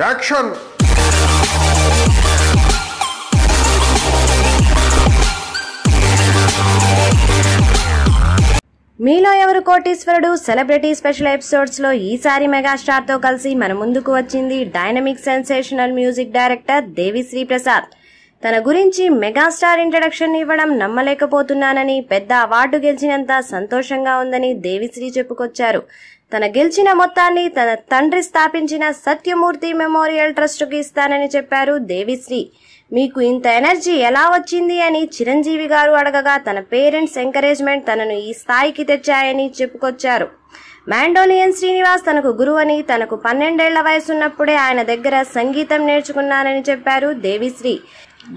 Action. మీలో ఎవరు కోటీశ్వరుడు సెలబ్రిటీ స్పెషల్ ఎపిసోడ్స్ లో ఈసారి మెగాస్టార్ తో కలిసి మన ముందుకు వచ్చింది dynamic sensational music director Devi Sri Prasad. తన గురించి మెగాస్టార్ ఇంట్రడక్షన్ ఇవ్వడం నమ్మలేకపోతున్నానని, పెద్ద అవార్డు గెలిచినంత సంతోషంగా ఉందని దేవిశ్రీ చెప్పుకొచ్చారు. తన గెలిచిన మొత్తాన్ని తన తండ్రి స్థాపించిన సత్యమూర్తి మెమోరియల్ ట్రస్ట్ కు ఇస్తానని చెప్పారు దేవిశ్రీ. మీకు ఇంత ఎనర్జీ ఎలా వచ్చింది అని చిరంజీవి గారు అడగగా తన పేరెంట్స్ ఎంకరేజ్మెంట్ తనను ఈ స్థాయికి తెచ్చాయని చెప్పుకొచ్చారు. మాండోలియన్ శ్రీనివాస్ తనకు గురువని, తనకు 12 ఏళ్ల వయసున్నప్పుడే ఆయన దగ్గర సంగీతం నేర్చుకున్నానని చెప్పారు దేవిశ్రీ.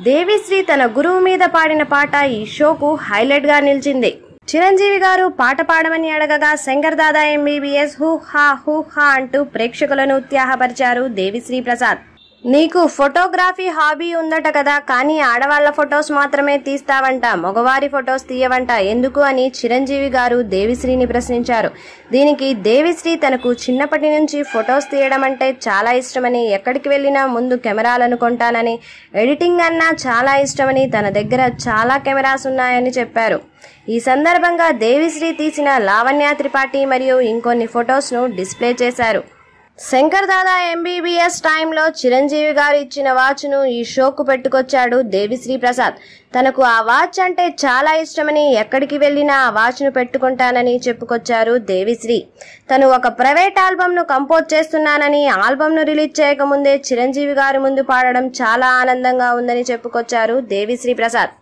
దేవిశ్రీ తన గురువు మీద పాడిన పాట ఈ షోకు హైలైట్ గా నిలిచింది. చిరంజీవి గారు పాట పాడమని అడగగా శంకర్ దాదా ఎంబీబీఎస్ హూ హా అంటూ ప్రేక్షకులను ఉత్సాహపరిచారు దేవిశ్రీ ప్రసాద్. నీకు ఫోటోగ్రఫీ హాబీ ఉందట కదా, కానీ ఆడవాళ్ల ఫొటోస్ మాత్రమే తీస్తావంట, మగవారి ఫొటోస్ తీయవంట, ఎందుకు అని చిరంజీవి గారు దేవిశ్రీని ప్రశ్నించారు. దీనికి దేవిశ్రీ తనకు చిన్నప్పటి నుంచి ఫొటోస్ తీయడం అంటే చాలా ఇష్టమని, ఎక్కడికి వెళ్లినా ముందు కెమెరాలను కొంటానని, ఎడిటింగ్ అన్నా చాలా ఇష్టమని, తన దగ్గర చాలా కెమెరాస్ ఉన్నాయని చెప్పారు. ఈ సందర్భంగా దేవిశ్రీ తీసిన లావణ్య త్రిపాఠి మరియు ఇంకొన్ని ఫొటోస్ ను డిస్ప్లే చేశారు. శంకర్ దాదా ఎంబీబీఎస్ టైంలో చిరంజీవి గారు ఇచ్చిన వాచ్ ను ఈ షోకు పెట్టుకొచ్చాడు దేవిశ్రీ ప్రసాద్. తనకు ఆ వాచ్ అంటే చాలా ఇష్టమని, ఎక్కడికి వెళ్లినా ఆ వాచ్ ను పెట్టుకుంటానని చెప్పుకొచ్చారు దేవిశ్రీ. తను ఒక ప్రైవేట్ ఆల్బమ్ ను కంపోజ్ చేస్తున్నానని, ఆల్బమ్ ను రిలీజ్ చేయకముందే చిరంజీవి గారి ముందు పాడడం చాలా ఆనందంగా ఉందని చెప్పుకొచ్చారు దేవిశ్రీ ప్రసాద్.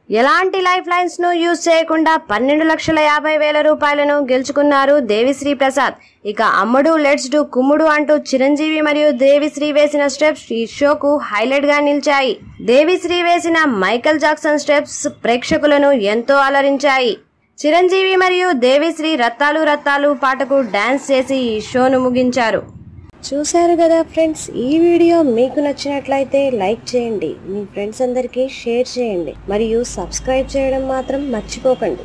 ఎలాంటి లైఫ్ లైన్స్ ను యూజ్ చేయకుండా 12,50,000 రూపాయలను గెలుచుకున్నారు దేవిశ్రీ ప్రసాద్. ఇక అమ్ముడు, లెట్స్ డు, కుమ్ముడు అంటూ చిరంజీవి మరియు దేవిశ్రీ వేసిన స్టెప్స్ ఈ షోకు హైలైట్ గా నిలిచాయి. దేవిశ్రీ వేసిన మైకేల్ జాక్సన్ స్టెప్స్ ప్రేక్షకులను ఎంతో అలరించాయి. చిరంజీవి మరియు దేవిశ్రీ రత్తాలు రత్తాలు పాటకు డాన్స్ చేసి ఈ షోను ముగించారు. చూశారు కదా ఫ్రెండ్స్, ఈ వీడియో మీకు నచ్చినట్లయితే లైక్ చేయండి, మీ ఫ్రెండ్స్ అందరికీ షేర్ చేయండి మరియు సబ్స్క్రైబ్ చేయడం మాత్రం మర్చిపోకండి.